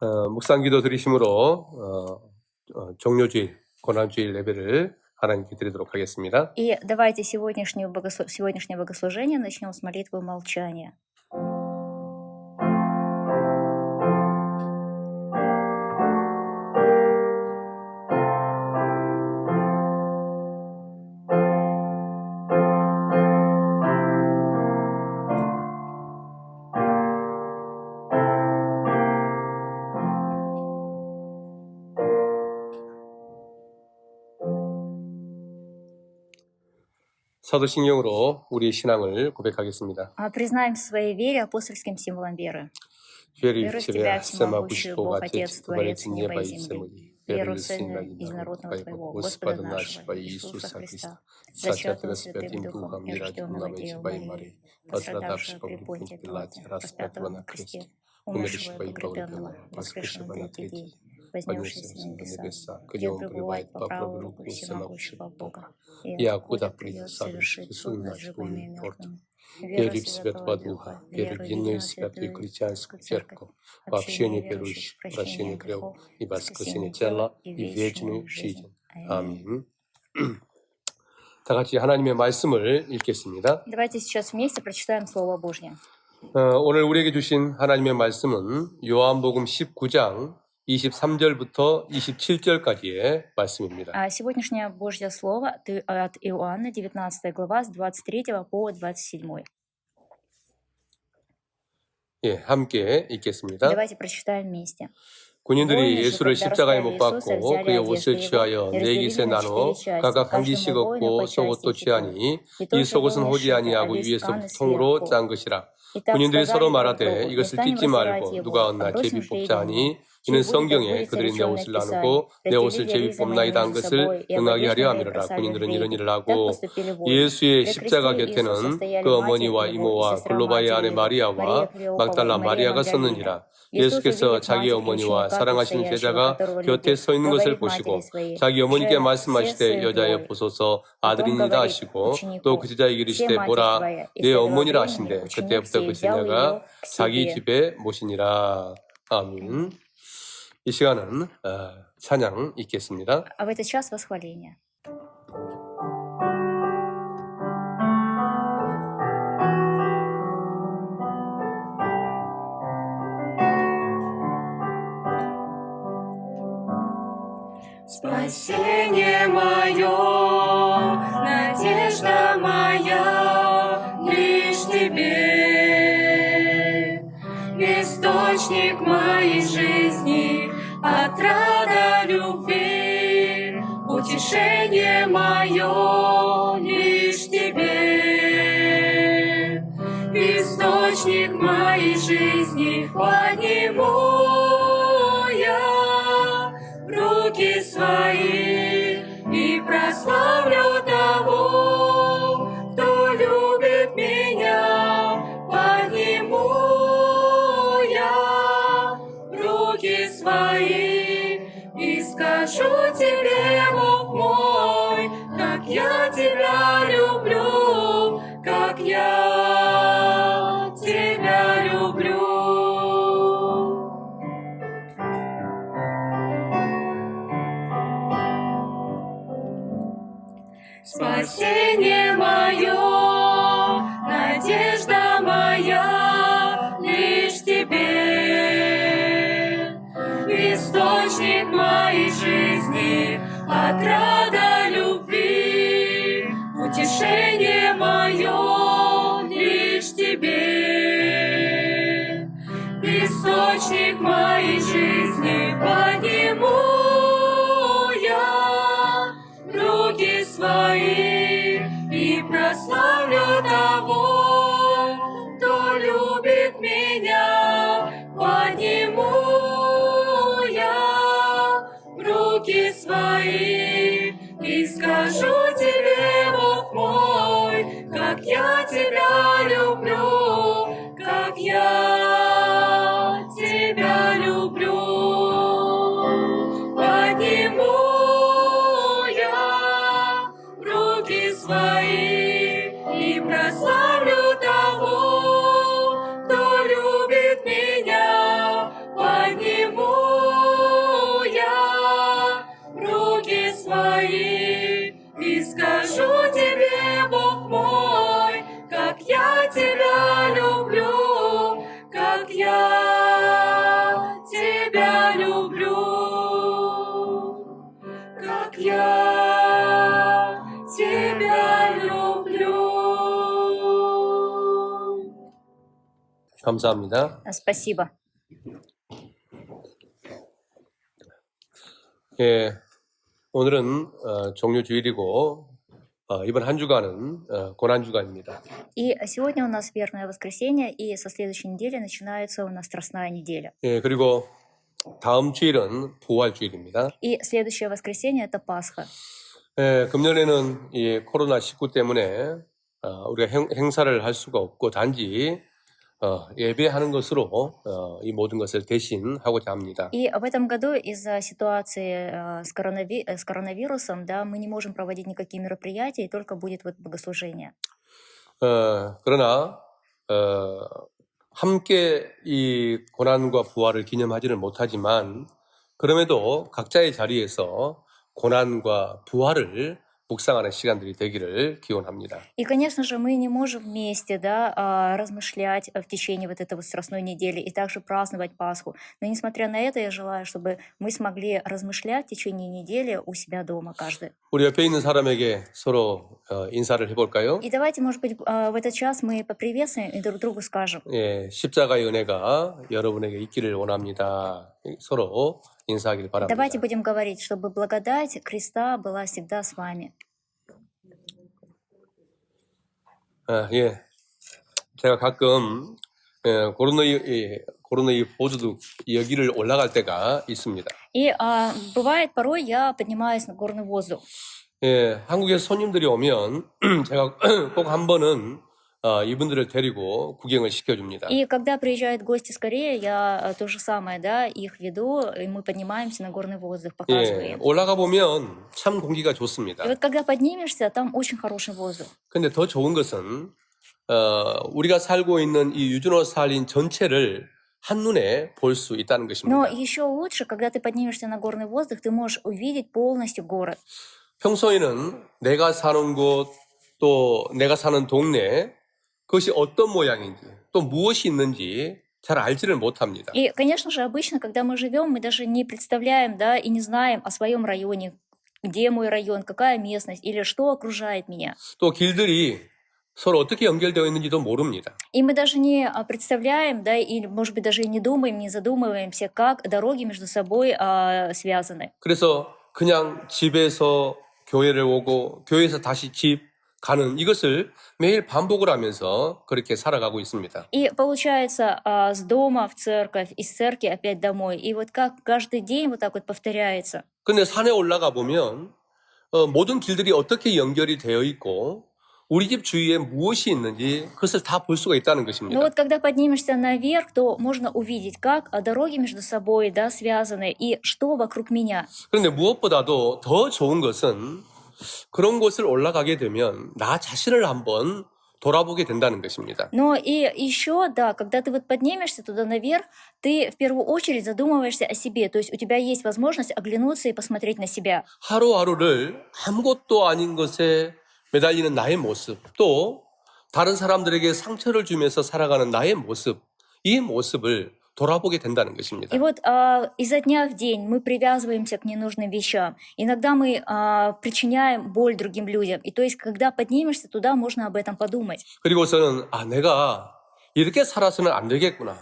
묵상기도 드리심으로 종료주일, 고난주일 예배를 하나님께 드리도록 하겠습니다. И давайте сегодняшнее богослужение начнем с молитвы молчания. 사도신경으로 우리의 신앙을 고백하겠습니다. Признаем в своей вере апостольским символом веры. Верю в Тебя, Тебя, всемогущий всемогущий Бог, Отец, Творец Творец неба неба и и земли. земли. Верю Веру в в Сына Сына Единородного Твоего, Господа Господа нашего нашего, Иисуса Иисуса Христа, Христа, зачатого зачатого Святым Святым Духом Духом, и рожденного рожденного Девой Девой Марии, Марии, пострадавшего пострадавшего при при Понтии Пилате, Пилате, распятого на кресте, умершего умершего и и погребенного, погребенного, воскресшего на третий день, вознесшегося вознесшийся на на небеса, где где Он пребывает по правую руку всемогущего Бога, и откуда откуда придет придет совершить совершить суд суд над над живыми живыми и и мертвыми. Верю в Святого Духа, верю в единую святую христианскую церковь, в общение верующих, прощение грехов и воскресение тела и вечную жизнь. 아멘. 다 같이 하나님의 말씀을 읽겠습니다. Давайте сейчас вместе прочитаем Слово Божье. 오늘 우리에게 주신 하나님의 말씀은 요한복음 19장 23절부터 27절까지의 말씀입니다. Сегодняшнее Божье Слово от Иоанна, 19 глава, с 23 по 27. 예, 함께 읽겠습니다. Давайте прочитаем вместе. 군인들이 예수를 십자가에 못 박고 그의 옷을 취하여 네 깃에 나눠 각각 한 깃씩 얻고 속옷도 취하니 이 속옷은 호지 아니하고 위에서 통으로 짠 것이라. 군인들이 서로 말하되 이것을 찢지 말고 누가 얻나 제비 뽑자 하니 이는 성경에 그들이 내 옷을 나누고 내 옷을 제비 뽑나이다 한 것을 응하게 하려 함이로라. 군인들은 이런 일을 하고 예수의 십자가 곁에는 그 어머니와 이모와 글로바의 아내 마리아와 막달라 마리아가 섰느니라. 예수께서 자기 어머니와 사랑하신 제자가 곁에 서 있는 것을 보시고 자기 어머니께 말씀하시되 여자여 보소서 아들이니이다 하시고 또 그 제자에게 이르시되 보라 내 어머니라 하신대 그때부터 그 제자가 자기 집에 모시니라. 아멘. 이 시간은 찬양 읽겠습니다. В этот час восхваления. Спасение мое, надежда моя, лишь Тебе, источник моей жизни, отрада любви, утешение мое, лишь Тебе, источник моей жизни, подниму я руки свои и прославлю того, кто любит меня. Подниму я руки свои и скажу тебе, Бог мой, как я тебя люблю, как я тебя люблю. Спасение мое, надежда моя, лишь Тебе, источник моей жизни, отрада любви, утешение мое, лишь Тебе, источник моей жизни, подниму я руки свои и прославлю того, кто любит меня. Подниму я руки свои и скажу тебе, Бог мой, как я тебя люблю, как я тебя люблю. Подниму я руки свои и прославлю того, кто любит меня. Подниму тебя люблю, как я тебя люблю, как я тебя люблю. 감사합니다. Спасибо. 예, 오늘은 종료 주일이고 이번 한 주간은 고난 주간입니다. И сегодня у нас вербное воскресенье, и со следующей недели начинается у нас Страстная неделя. 예, 그리고 다음 주일은 부활 주일입니다. И следующее воскресенье — это Пасха. 예, 금년에는 이 코로나19 때문에 우리가 행사를 할 수가 없고 단지 예배하는 것으로 이 모든 것을 대신하고자 합니다. И в этом году из-за ситуации с коронавирусом, да, мы не можем проводить никакие мероприятия, и только будет вот богослужение. 그러나 함께 이 고난과 부활을 기념하지는 못하지만 그럼에도 각자의 자리에서 고난과 부활을 묵상하는 시간들이 되기를 기원합니다. И, конечно же, мы не можем вместе, да, размышлять в течение вот этого Страстной недели и также праздновать Пасху. Но несмотря на это, я желаю, чтобы мы смогли размышлять в течение недели у себя дома каждый. 우리 옆에 있는 사람에게 서로 인사를 해볼까요? И давайте, может быть, в этот час мы поприветствуем и друг другу скажем. 예, 십자가의 은혜가 여러분에게 있기를 원합니다. 서로 인사하길 바랍니다. Давайте будем говорить, чтобы благодать Христа была всегда с вами. 예, 제가 가끔 고르노이 보즈도 여기를 올라갈 때가 있습니다. И бывает, порой я поднимаюсь на горный воздух. 예, 한국에서 손님들이 오면 제가 꼭 한 번은 이분들을 데리고 구경을 시켜줍니다. И когда приезжают гости с Кореи, я то же самое, да, их веду, и мы поднимаемся на горный воздух, показываю 예, им. 올라가 보면 참 공기가 좋습니다. И вот когда поднимешься, там очень хороший воздух. 근데 더 좋은 것은 우리가 살고 있는 이 유준호 살인 전체를 한눈에 볼 수 있다는 Но 것입니다. еще лучше, когда ты поднимешься на горный воздух, ты можешь увидеть полностью город. 평소에는 내가 사는 곳, 또 내가 사는 동네, 그것이 어떤 모양인지, 또 무엇이 있는지 잘 알지를 못합니다. И, конечно же, обычно, когда мы живем, мы даже не представляем, да, и не знаем о своем районе, где мой район, какая местность или что окружает меня. 또 길들이 서로 어떻게 연결되어 있는지도 모릅니다. И мы даже не представляем, да, или, может быть, даже и не думаем, не задумываемся, как дороги между собой связаны. 그래서 그냥 집에서 교회를 오고 교회에서 다시 집 가는 이것을 매일 반복을 하면서 그렇게 살아가고 있습니다. И получается, с дома в церковь, из церкви опять домой. И вот как каждый день вот так вот повторяется. 근데 산에 올라가 보면 모든 길들이 어떻게 연결이 되어 있고 우리 집 주위에 무엇이 있는지 그것을 다 볼 수가 있다는 Но 것입니다. вот когда поднимешься наверх, то можно увидеть, как дороги между собой, да, связаны и что вокруг меня. 그런데 무엇보다도 더 좋은 것은 그런 곳을 올라가게 되면 나 자신을 한번 돌아보게 된다는 것입니다. Но и еще, да, когда ты вот поднимешься туда наверх, ты в первую очередь задумываешься о себе. То есть у тебя есть возможность оглянуться и посмотреть на себя. 하루하루를 아무것도 아닌 것에 매달리는 나의 모습, 또 다른 사람들에게 상처를 주면서 살아가는 나의 모습, 이 모습을 돌아보게 된다는 것입니다. И вот изо дня в день мы привязываемся к ненужным вещам. Иногда мы причиняем боль другим людям. И то есть, когда поднимешься туда, можно об этом подумать. 그리고서는 내가 이렇게 살아서는 안 되겠구나.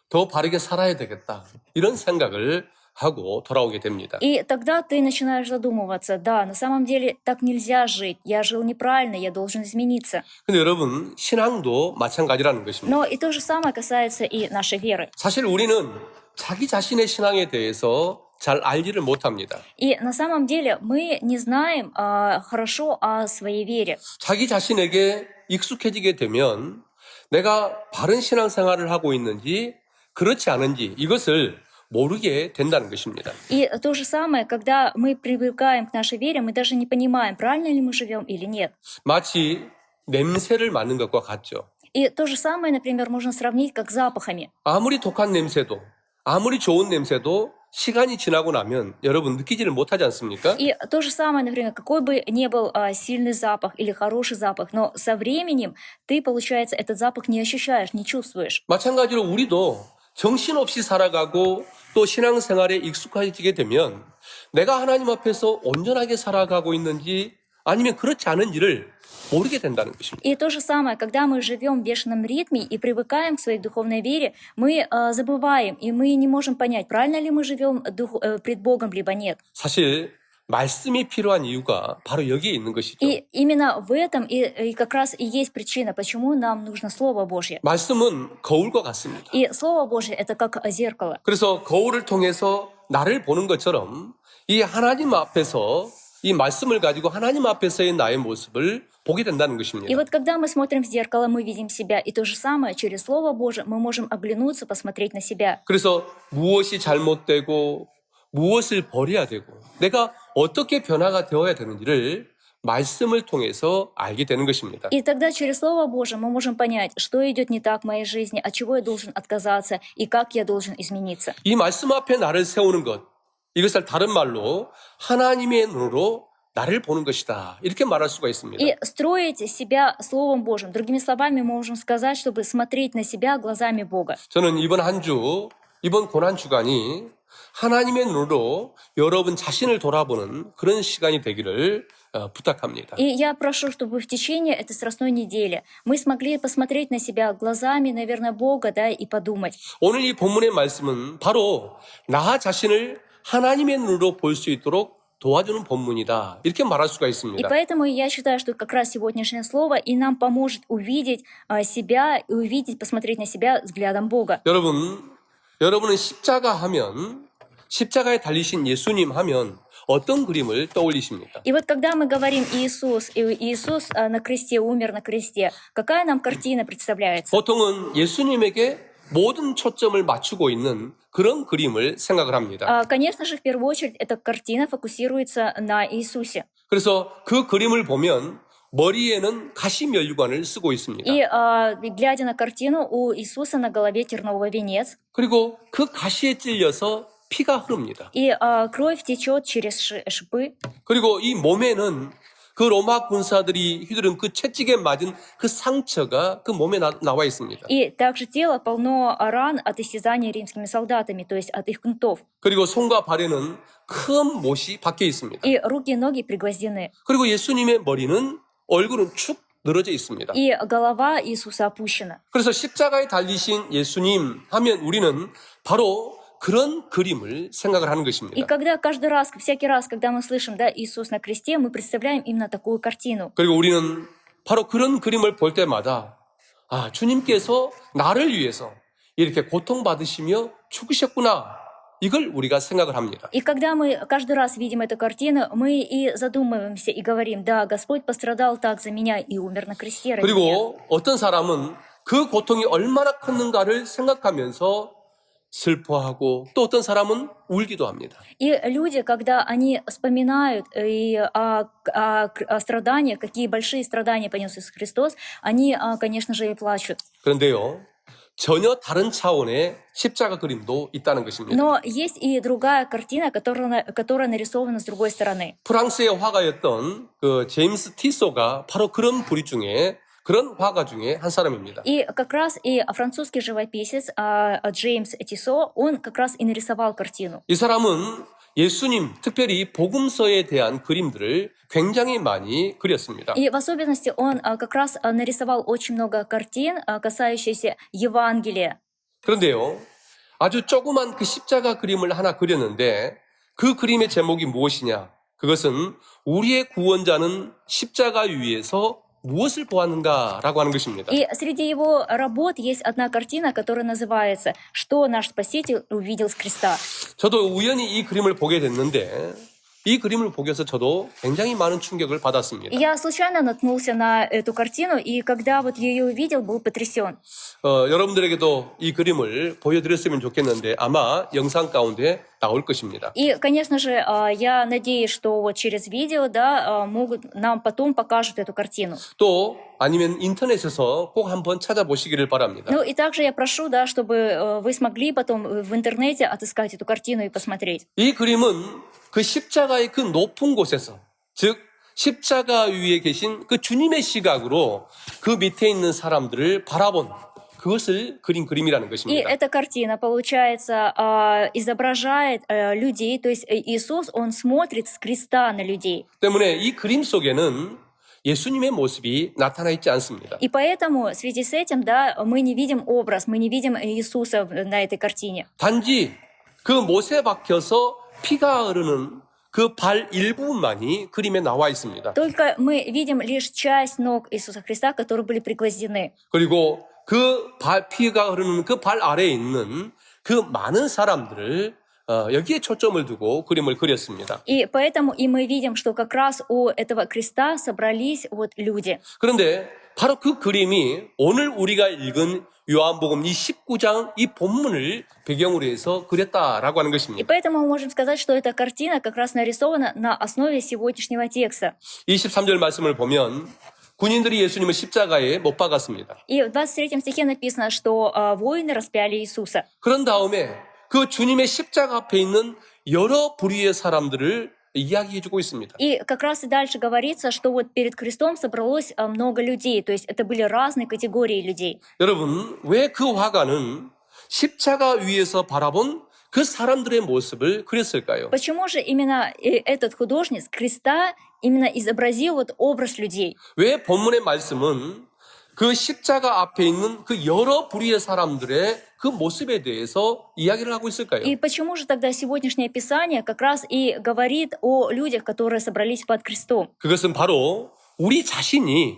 더 바르게 살아야 되겠다. 이런 생각을 하고 돌아오게 됩니다. И тогда ты начинаешь задумываться, да, на самом деле так нельзя жить. Я жил неправильно, я должен измениться. 근데 여러분, 신앙도 마찬가지라는 것입니다. Но и то же самое касается и нашей веры. 사실 우리는 자기 자신의 신앙에 대해서 잘 알지를 못합니다. И на самом деле мы не знаем хорошо о своей вере. 자기 자신에게 익숙해지게 되면 내가 바른 신앙생활을 하고 있는지 그렇지 않은지 이것을 모르게 된다는 것입니다. И то же самое, когда мы привыкаем к нашей вере, мы даже не понимаем, правильно ли мы живем или нет. 마치 냄새를 맡는 것과 같죠. И то же самое, например, можно сравнить как с запахами. 아무리 독한 냄새도, 아무리 좋은 냄새도 시간이 지나고 나면 여러분 느끼지를 못하지 않습니까? И то же самое, например, какой бы ни был сильный запах или хороший запах, но со временем ты, получается, этот запах не ощущаешь, не чувствуешь. 마찬가지로 우리도 정신없이 살아가고 또 신앙생활에 익숙해지게 되면 내가 하나님 앞에서 온전하게 살아가고 있는지 아니면 그렇지 않은지를 모르게 된다는 것입니다. И то же самое, когда мы живем в бешеном ритме и привыкаем к своей духовной вере, мы забываем, и мы не можем понять, правильно ли мы живем пред Богом, либо нет. 사실 말씀이 필요한 이유가 바로 여기에 있는 것이죠. И именно в этом и как раз и есть причина, почему нам нужно Слово Божье. 말씀은 거울과 같습니다. И Слово Божье — это как зеркало. 그래서 거울을 통해서 나를 보는 것처럼 이 하나님 앞에서 이 말씀을 가지고 하나님 앞에서의 나의 모습을 보게 된다는 И 것입니다. вот когда мы смотрим в зеркало, мы видим себя. И то же самое, через Слово Божие мы можем оглянуться, посмотреть на себя. 그래서 무엇이 잘못되고 무엇을 버려야 되고 내가 어떻게 변화가 되어야 되는지를 말씀을 통해서 알게 되는 것입니다. И тогда через Слово Божие мы можем понять, что идет не так в моей жизни, от чего я должен отказаться и как я должен измениться. 이 말씀 앞에 나를 세우는 것, 이것을 다른 말로 하나님의 눈으로 나를 보는 것이다. 이렇게 말할 수가 있습니다. И строить себя Словом Божьим. Другими словами, мы можем сказать, чтобы смотреть на себя глазами Бога. 저는 이번 고난 주간이 하나님의 눈으로 여러분 자신을 돌아보는 그런 시간이 되기를 부탁합니다. И я прошу, чтобы в течение этой страстной недели мы смогли посмотреть на себя глазами, наверное, Бога, да, и подумать. 오늘 이 본문의 말씀은 바로 나 자신을 하나님의 눈으로 볼 수 있도록 도와주는 본문이다. 이렇게 말할 수가 И 있습니다. поэтому я считаю, что как раз сегодняшнее слово и нам поможет увидеть себя и увидеть, посмотреть на себя взглядом Бога. 여러분은 십자가 하면 십자가에 달리신 예수님 하면 어떤 그림을 떠올리십니까? И вот когда мы говорим Иисус, и Иисус на кресте, умер на кресте, какая нам картина представляется? 보통은 예수님에게 모든 초점을 맞추고 있는 그런 그림을 생각을 합니다. Конечно же, в первую очередь, эта картина фокусируется на Иисусе. 그래서 그 그림을 보면 머리에는 가시면류관을 쓰고 있습니다. И глядя на картину, у Иисуса на голове терновый венец, 그리고 그 가시에 찔려서 피가 흐릅니다. и кровь течет через шипы. 그리고 이 몸에는 그 로마 군사들이 휘두른 그 채찍에 맞은 그 상처가 그 몸에 나와 있습니다. И также тело полно ран от истязания римскими солдатами, то есть от их кнутов. 그리고 손과 발에는 큰 못이 박혀 있습니다. И руки и ноги пригвоздены. 그리고 예수님의 머리는 얼굴은 축 늘어져 있습니다. И голова Иисуса опущена. 그래서 십자가에 달리신 예수님 하면 우리는 바로 그런 그림을 생각을 하는 И 것입니다. когда каждый раз, всякий раз, когда мы слышим, да, Иисус на кресте, мы представляем именно такую картину. 그리고 우리는 바로 그런 그림을 볼 때마다 주님께서 나를 위해서 이렇게 고통받으시며 죽으셨구나. 이걸 우리가 생각을 합니다. И когда мы каждый раз видим эту картину, мы и задумываемся и говорим, да, Господь пострадал так за меня и умер на кресте ради меня. 그리고 어떤 사람은 그 고통이 얼마나 컸는가를 생각하면서 슬퍼하고 또 어떤 사람은 울기도 합니다. И люди, когда они вспоминают о страданиях, какие большие страдания понес Иисус Христос, они, конечно же, и плачут. 그런데요, 전혀 다른 차원의 십자가 그림도 있다는 것입니다. Но есть и другая картина, которая нарисована с другой стороны. 프랑스의 화가였던 그 제임스 티소가 바로 그런 부류 중에 그런 화가 중에 한 사람입니다. И как раз и французский живописец Джеймс Тиссо, он как раз и нарисовал картину. 이 사람은 예수님, 특별히 복음서에 대한 그림들을 굉장히 많이 그렸습니다. И в особенности он как раз нарисовал очень много картин, касающихся Евангелия. 그런데요, 아주 조그만 그 십자가 그림을 하나 그렸는데 그 그림의 제목이 무엇이냐? 그것은 우리의 구원자는 십자가 위에서 무엇을 보았는가라고 하는 것입니다. И среди его работ есть одна картина, которая называется «Что наш Спаситель увидел с креста». 저도 우연히 이 그림을 보게 됐는데 이 그림을 보면서 저도 굉장히 많은 충격을 받았습니다. И я случайно наткнулся на эту картину, и когда вот ее увидел, был потрясен. 여러분들에게도 이 그림을 보여드렸으면 좋겠는데 아마 영상 가운데 나올 것입니다. И, конечно же, я надеюсь, что вот через видео, да, нам потом покажут эту картину. 또 아니면 인터넷에서 꼭 한번 찾아보시기를 바랍니다. Ну и также я прошу, да, чтобы вы смогли потом в интернете отыскать эту картину и посмотреть. 이 그림은 그 십자가의 그 높은 곳에서, 즉 십자가 위에 계신 그 주님의 시각으로 그 밑에 있는 사람들을 바라본 그것을 그린 그림이라는 И 것입니다. эта картина, получается, изображает людей, то есть Иисус, Он смотрит с креста на людей. 때문에 이 그림 속에는 예수님의 모습이 나타나 있지 않습니다. И поэтому в связи с этим, да, мы не видим образ, мы не видим Иисуса на этой картине. 단지 그 못에 박혀서 피가 흐르는 그 발 일부분만이 그림에 나와 있습니다. Только мы видим лишь часть ног Иисуса Христа, которые были пригвоздены. 그리고 그 피가 흐르는 그 발 아래에 있는 그 많은 사람들을 여기에 초점을 두고 그림을 그렸습니다. И поэтому и мы видим, что как раз у этого креста собрались вот люди. 그런데 바로 그 그림이 오늘 우리가 읽은 요한복음 이 19장 이 본문을 배경으로 해서 그렸다라고 하는 И 것입니다. поэтому мы можем сказать, что эта картина как раз нарисована на основе сегодняшнего текста. 23절 말씀을 보면 군인들이 예수님을 십자가에 못 박았습니다. И в 23 стихе написано, что воины распяли Иисуса. 그런 다음에 그 주님의 십자가 앞에 있는 여러 부류의 사람들을 이야기해주고 있습니다. И как раз и дальше говорится, что вот перед крестом собралось много людей, то есть это были разные категории людей. 여러분, 왜 그 화가는 십자가 위에서 바라본 그 사람들의 모습을 그렸을까요? Почему же именно этот художник с креста именно изобразил вот образ людей? 왜 본문의 말씀은 그 십자가 앞에 있는 그 여러 부류의 사람들의 그 모습에 대해서 이야기를 하고 있을까요? И почему же тогда сегодняшнее Писание как раз и говорит о людях, которые собрались под крестом? 그것은 바로 우리 자신이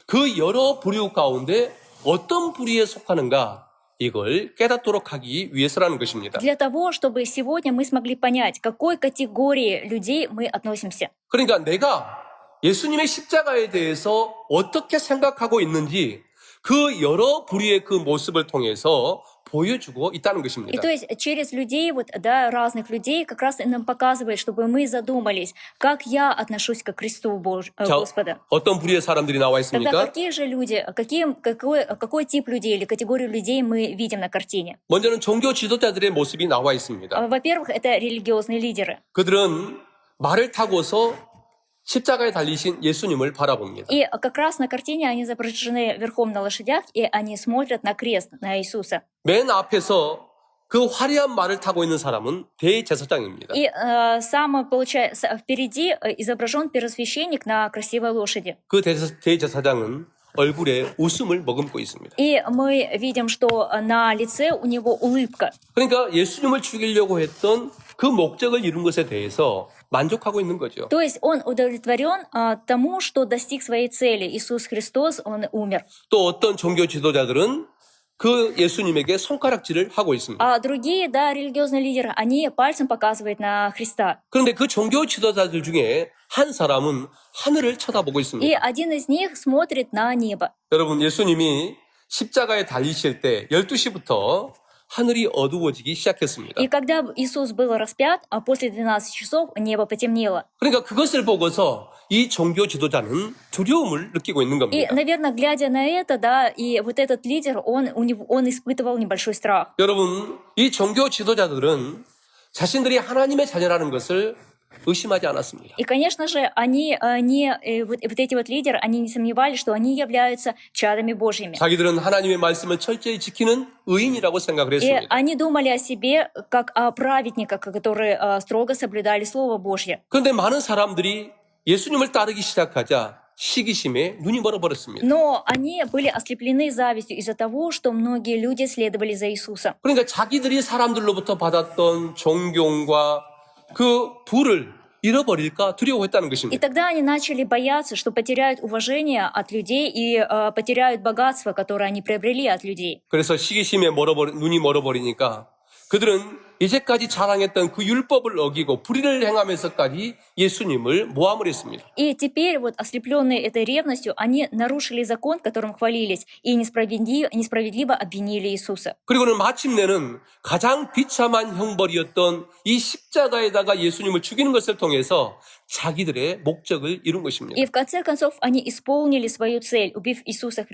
그 여러 부류 가운데 어떤 부류에 속하는가 이걸 깨닫도록 하기 위해서라는 것입니다. Для того, чтобы сегодня мы смогли понять, к какой категории людей мы относимся. 그러니까 내가 예수님의 십자가에 대해서 어떻게 생각하고 있는지 그 여러 부류의 그 모습을 통해서 보여주고 있다는 И 것입니다. то есть через людей, вот, да, разных людей, как раз и нам показывает, чтобы мы задумались, как я отношусь к кресту 자, Господа. 어떤 부류의 사람들이 나와 Тогда 있습니까? какие же люди, какой тип людей или категорию людей мы видим на картине? 먼저는 종교 지도자들의 모습이 나와 있습니다. Во-первых, это религиозные лидеры. 그들은 말을 타고서 십자가에 달리신 예수님을 바라봅니다. И как раз на картине они изображены верхом на лошадях, и они смотрят на крест, на Иисуса. 맨 앞에서 그 화려한 말을 타고 있는 사람은 대제사장입니다. И получается, впереди изображен первосвященник на красивой лошади. 그 대제사장은 얼굴에 웃음을 머금고 있습니다. И мы видим, что на лице у него улыбка. 그러니까 예수님을 죽이려고 했던 그 목적을 이룬 것에 대해서 만족하고 있는 거죠. То есть он удовлетворен тому, что достиг своей цели. Иисус Христос, он умер. 또 어떤 종교 지도자들은 그 예수님에게 손가락질을 하고 있습니다. А другие, да, религиозные лидеры, они пальцем показывают на Христа. 그런데 그 종교 지도자들 중에 한 사람은 하늘을 쳐다보고 И 있습니다. один из них смотрит на небо. 여러분, 예수님이 십자가에 달리실 때 12시부터 하늘이 어두워지기 시작했습니다. И когда Иисус был распят, а после 12 часов небо потемнело. 그러니까 그것을 보고서 이 종교 지도자는 두려움을 느끼고 있는 И, 겁니다. наверное, глядя на это, да, и вот этот лидер, он испытывал небольшой страх. 여러분, 이 종교 지도자들은 자신들이 하나님의 자녀라는 것을 의심하지 않았습니다. И, конечно же, вот эти вот лидеры, они не сомневались, что они являются чадами Божьими. 자기들은 하나님의 말씀을 철저히 지키는 의인이라고 생각을 И 했습니다. они думали о себе как о праведниках, которые строго соблюдали Слово Божье. 그런데 많은 사람들이 예수님을 따르기 시작하자 시기심에 눈이 멀어버렸습니다. Но они были ослеплены завистью из-за того, что многие люди следовали за Иисусом. 그러니까 자기들이 사람들로부터 받았던 존경과 그 부를 잃어버릴까 두려워했다는 И 것입니다. тогда они начали бояться, что потеряют уважение от людей и потеряют богатство, которое они приобрели от людей. 그래서 시기심에 눈이 멀어버리니까 그들은 이제까지 자랑했던 그 율법을 어기고 불의를 행하면서까지 예수님을 모함을 했습니다. И теперь вот ослепленные этой ревностью, они нарушили закон, которым хвалились, и несправедливо обвинили Иисуса. 그리고는 마침내는 가장 비참한 형벌이었던 이 십자가에다가 예수님을 죽이는 것을 통해서 자기들의 목적을 이룬 것입니다. И в конце концов они исполнили свою цель, убив Иисуса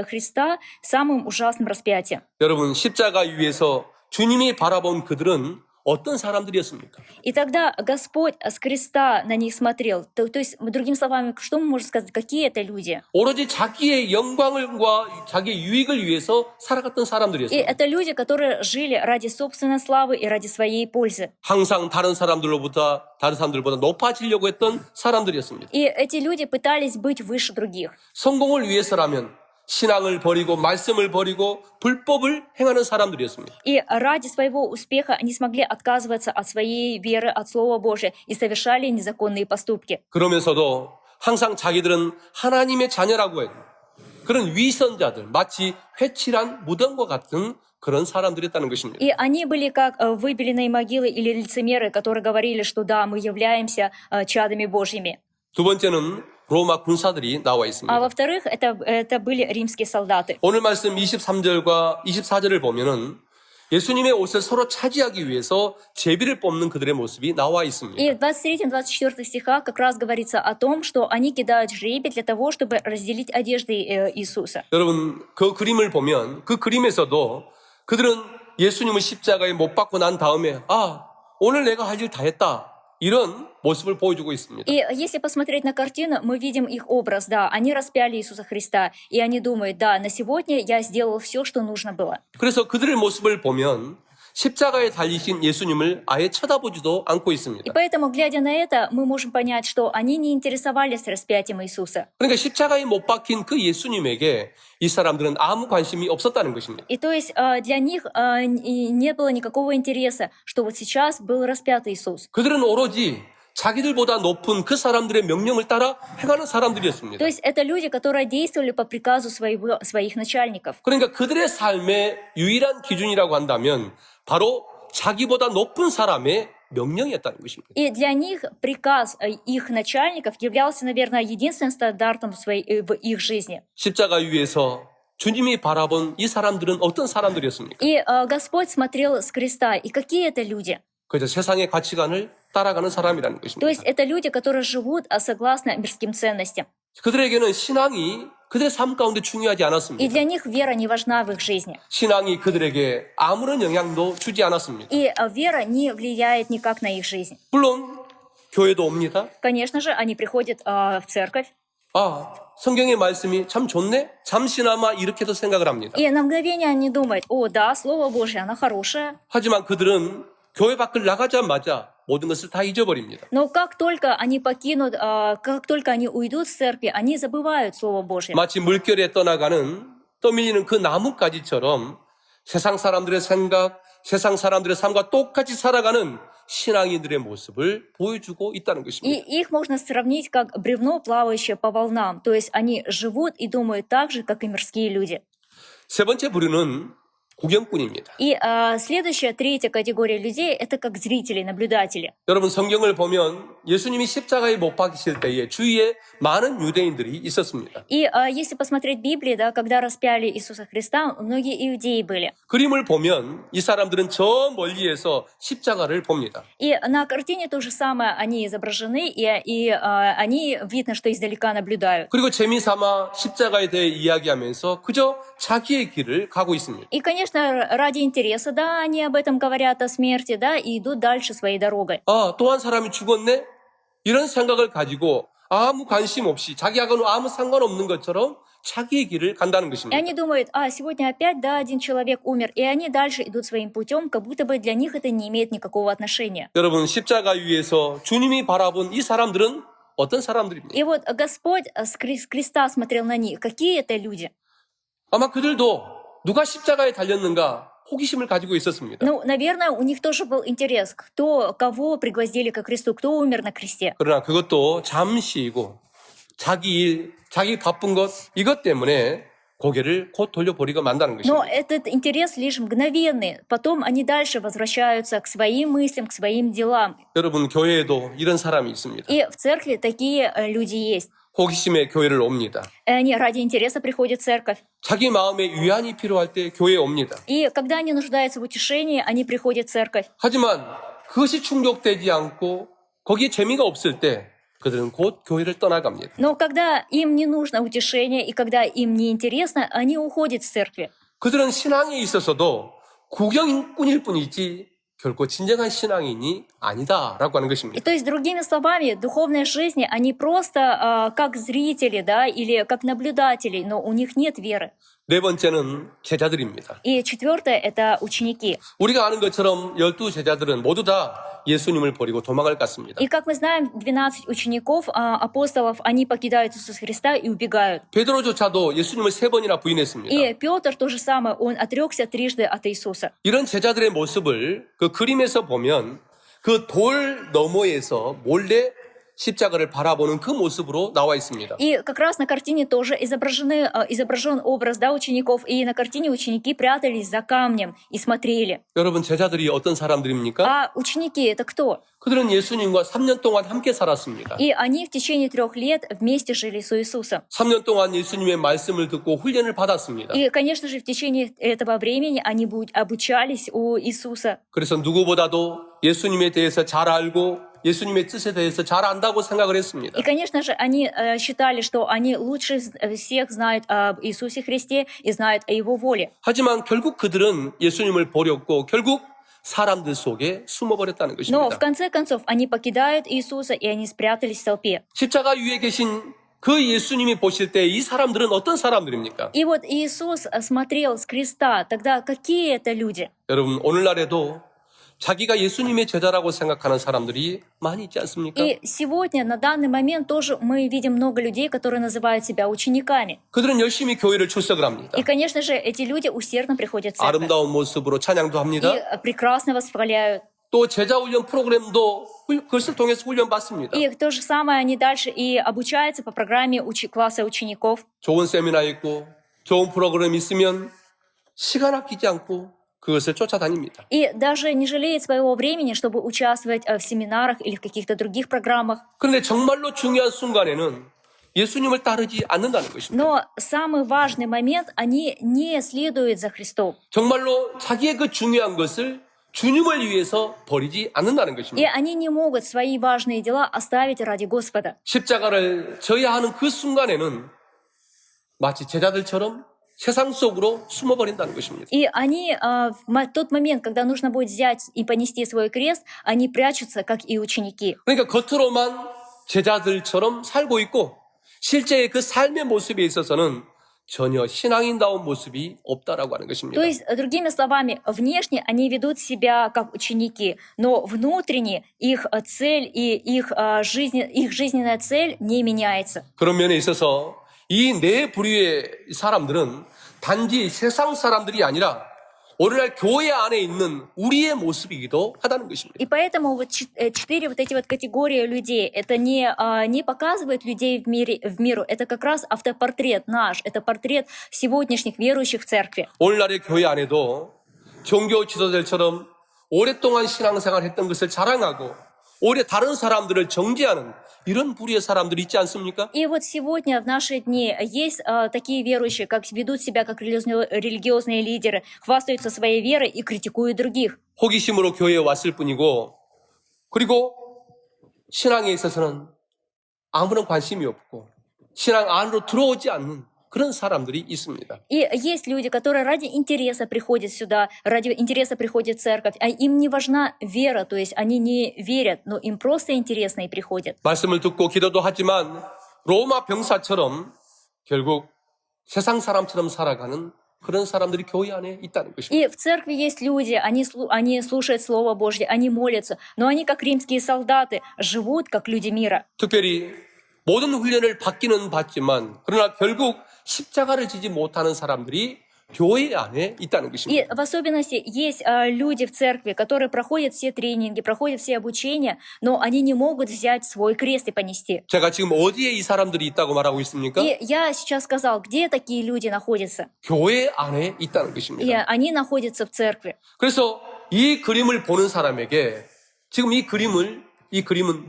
Христа самым ужасным распятием. 여러분, 십자가 위에서 주님이 바라본 그들은 어떤 사람들이었습니까? И тогда Господь с креста на них смотрел. То есть, другими словами, что мы можем сказать, какие это люди? 오로지 자기의 영광과 자기의 유익을 위해서 살아갔던 И 사람들이었습니다. это люди, которые жили ради собственной славы и ради своей пользы. 항상 다른 사람들보다 높아지려고 했던 사람들이었습니다. И эти люди пытались быть выше других. 성공을 위해서라면 신앙을 버리고 말씀을 버리고 불법을 행하는 사람들이었습니다. И ради своего успеха они смогли отказываться от своей веры, от Слова Божия и совершали незаконные поступки. 그러면서도 항상 자기들은 하나님의 자녀라고 해요. 그런 위선자들, 마치 회칠한 무덤과 같은 그런 사람들이었다는 것입니다. И они были как выбеленные могилы или лицемеры, которые говорили, что да, мы являемся чадами Божьими. 두 번째는 로마 군사들이 나와 있습니다. А во-вторых, это были римские солдаты. 오늘 말씀 23절과 24절을 보면은 예수님의 옷을 서로 차지하기 위해서 제비를 뽑는 그들의 모습이 나와 있습니다. И в 23-24 стихах как раз говорится о том, что они кидают жребий для того, чтобы разделить одежды Иисуса. 여러분, 그 그림을 보면 그 그림에서도 그들은 예수님을 십자가에 못 박고 난 다음에 오늘 내가 할 일 다 했다. 이런 모습을 보여주고 있습니다. И если посмотреть на картину, мы видим их образ, да, они распяли Иисуса Христа, и они думают, да, на сегодня я сделал все, что нужно было. 그래서 그들의 모습을 보면 십자가에 달리신 예수님을 아예 쳐다보지도 않고 있습니다. И поэтому, глядя на это, мы можем понять, что они не интересовались распятием Иисуса. 그러니까 십자가에 못 박힌 그 예수님에게 이 사람들은 아무 관심이 없었다는 것입니다. И то есть для них не было никакого интереса, что вот сейчас был распят Иисус. 그들은 오로지 자기들보다 높은 그 사람들의 명령을 따라 행하는 사람들이었습니다. То есть это люди, которые действовали по приказу своих начальников. 그러니까 그들의 삶의 유일한 기준이라고 한다면 바로 자기보다 높은 사람의 명령이었다는 것입니다. И для них приказ их начальников являлся, наверное, единственным стандартом в их жизни. 십자가 위에서 주님이 바라본 이 사람들은 어떤 사람들이었습니까? И Господь смотрел с креста. И какие это люди? 그저 세상의 가치관을 따라가는 사람이라는 То 것입니다. есть это люди, которые живут согласно мирским ценностям. 그들에게는 신앙이 그들의 삶 가운데 중요하지 И 않았습니다. для них вера не важна в их жизни. 신앙이 그들에게 아무런 영향도 주지 않았습니다. И вера не влияет никак на их жизнь. 물론 교회도 옵니다. Конечно же, они приходят в церковь, 성경의 말씀이 참 좋네? 잠시나마 이렇게도 생각을 합니다. и на мгновение они думают, о, да, Слово Божье, оно хорошее. 하지만 그들은 교회 밖을 나가자마자 모든 것을 다 잊어버립니다. Но как только они уйдут с церкви, они забывают Слово Божье. 마치 물결에 떠밀리는 그 나뭇가지처럼 세상 사람들의 생각, 세상 사람들의 삶과 똑같이 살아가는 신앙인들의 모습을 보여주고 있다는 И 것입니다. их можно сравнить как бревно, плавающее по волнам. То есть они живут и думают так же, как и мирские люди. 세 번째 부류는 구경꾼입니다. И следующая, третья категория людей — это как зрители, наблюдатели. 여러분, 성경을 보면 예수님이 십자가에 못 박히실 때에 주위에 많은 유대인들이 있었습니다. И если посмотреть Библию, да, когда распяли Иисуса Христа, многие иудеи были. 그림을 보면 이 사람들은 저 멀리에서 십자가를 봅니다. И на картине то же самое, они изображены, и они видно, что издалека наблюдают. 그리고 재미삼아 십자가에 대해 이야기하면서 그저 자기의 길을 가고 있습니다. И, конечно, ради интереса, да, они об этом говорят, о смерти, да, и идут дальше своей дорогой. 또 한 사람이 죽었네? 이런 생각을 가지고 아무 관심 없이 자기하고는 아무 상관없는 것처럼 자기의 길을 간다는 И 것입니다. они думают, сегодня опять, да, один человек умер, и они дальше идут своим путем, как будто бы для них это не имеет никакого отношения. 여러분, 십자가 위에서 주님이 바라본 이 사람들은 어떤 사람들입니까? И вот Господь с креста смотрел на них. Какие это люди? 아마 그들도 누가 십자가에 달렸는가 호기심을 가지고 있었습니다. Ну, наверное, у них тоже был интерес, кого пригвоздили ко кресту, кто умер на кресте. 그러나 그것도 잠시이고 자기 일, 자기 바쁜 것 이것 때문에 고개를 곧 돌려버리고 만다는 Но 것입니다. этот интерес лишь мгновенный. Потом они дальше возвращаются к своим мыслям, к своим делам. 여러분, 교회에도 이런 사람이 있습니다. И в церкви такие люди есть. 호기심에 교회를 옵니다. И они ради интереса приходят в церковь. 자기 마음에 위안이 필요할 때 교회에 옵니다. И когда они нуждаются в утешении, они приходят в церковь. 하지만 그것이 충족되지 않고 거기에 재미가 없을 때 그들은 곧 교회를 떠나갑니다. Но когда им не нужно утешение и когда им не интересно, они уходят с церкви. 그들은 신앙에 있어서도 구경꾼일 뿐이지 결코 진정한 신앙인이 아니다라고 하는 И 것입니다. то есть, другими словами, в духовной жизни они просто как зрители, да, или как наблюдатели, но у них нет веры. 네 번째는 제자들입니다. И четвертое — это ученики. 우리가 아는 것처럼 12 제자들은 모두 다 예수님을 버리고 도망을 갔습니다. И как мы знаем, 12 учеников, апостолов, они покидают Иисуса Христа и убегают. 베드로조차도 예수님을 3번이나 부인했습니다. И Петр то же самое, он отрекся трижды от Иисуса. 이런 제자들의 모습을 그 그림에서 보면 그 돌 너머에서 몰래 십자가를 바라보는 그 모습으로 나와 있습니다. И как раз на картине тоже изображен образ, да, учеников. И на картине ученики прятались за камнем и смотрели. 여러분, 제자들이 어떤 사람들입니까? А ученики — это кто? 그들은 예수님과 3년 동안 함께 살았습니다. И они в течение 3 лет вместе жили с Иисусом. 3년 동안 예수님의 말씀을 듣고 훈련을 받았습니다. И, конечно же, в течение этого времени они обучались у Иисуса. 그래서 누구보다도 예수님에 대해서 잘 알고 예수님의 뜻에 대해서 잘 안다고 생각을 했습니다. И, конечно же, они считали, что они лучше всех знают об Иисусе Христе и знают о Его воле. 하지만 결국 그들은 예수님을 버렸고 결국 사람들 속에 숨어버렸다는 Но в 것입니다. конце концов они покидают Иисуса, и они спрятались в толпе. 십자가 위에 계신 그 예수님이 보실 때 이 사람들은 어떤 사람들입니까? И вот Иисус смотрел с креста. Тогда какие это люди? 여러분, 오늘날에도 자기가 예수님의 제자라고 생각하는 사람들이 많이 있지 않습니까? И сегодня, на данный момент, тоже мы видим много людей, которые называют себя учениками. 그들은 열심히 교회를 출석을 합니다. И, конечно же, эти люди усердно приходят в церковь. 아름다운 모습으로 찬양도 합니다. И прекрасно восхваляют. 또 제자 훈련 프로그램도 그것을 통해서 훈련 받습니다. И то же самое они дальше и обучаются по программе класса учеников. 좋은 세미나 있고 좋은 프로그램 있으면 시간 아끼지 않고 그것을 쫓아다닙니다. И даже не жалеют своего времени, чтобы участвовать в семинарах или в каких-то других программах. 그런데 정말로 중요한 순간에는 예수님을 따르지 않는다는 것입니다. Но самый важный момент, они не следуют за Христом. 정말로 자기의 그 중요한 것을 주님을 위해서 버리지 않는다는 И 것입니다. они не могут свои важные дела оставить ради Господа. 십자가를 져야 하는 그 순간에는 마치 제자들처럼 세상 속으로 숨어버린다는 것입니다. И они в тот момент, когда нужно будет взять и понести свой крест, они прячутся, как и ученики. 그러니까 겉으로만 제자들처럼 살고 있고 실제의 그 삶의 모습에 있어서는 전혀 신앙인다운 모습이 없다라고 하는 것입니다. То есть, другими словами, внешне они ведут себя как ученики, но внутренне их цель и их жизненная цель не меняется. 그런 면에 있어서 이 네 부류의 사람들은 단지 세상 사람들이 아니라 오늘날 교회 안에 있는 우리의 모습이기도 하다는 것입니다. И поэтому вот 4 вот эти вот категории людей, это не показывает людей в миру, это как раз автопортрет наш, это портрет сегодняшних верующих в церкви. 오늘날의 교회 안에도 종교 지도자들처럼 오랫동안 신앙생활 했던 것을 자랑하고 오히려 다른 사람들을 정죄하는 이런 부류의 사람들이 있지 않습니까? И вот сегодня, в наши дни, есть такие верующие, как ведут себя как религиозные лидеры, хвастаются своей верой и критикуют других. 호기심으로 교회에 왔을 뿐이고 그리고 신앙에 있어서는 아무런 관심이 없고 신앙 안으로 들어오지 않는 그런 사람들이 있습니다. И есть люди, которые ради интереса приходят сюда, ради интереса приходят в церковь, а им не важна вера, то есть они не верят, но им просто интересно и приходят. 말씀을 듣고 기도도 하지만 로마 병사처럼 결국 세상 사람처럼 살아가는 그런 사람들이 교회 안에 있다는 것입니다. И в церкви есть люди, они слушают Слово Божье, они молятся, но они, как римские солдаты, живут как люди мира. 특별히 모든 훈련을 받기는 받지만 그러나 결국 십자가를 지지 못하는 사람들이 교회 안에 있다는 것입니다. И в особенности есть люди в церкви, которые проходят все тренинги, проходят все обучения, но они не могут взять свой крест и понести. 제가 지금 어디에 이 사람들이 있다고 말하고 있습니까? И я сейчас сказал, где такие люди находятся. 교회 안에 있다는 И 것입니다. они находятся в церкви. 그래서 이 그림을 보는 사람에게 지금 이 그림은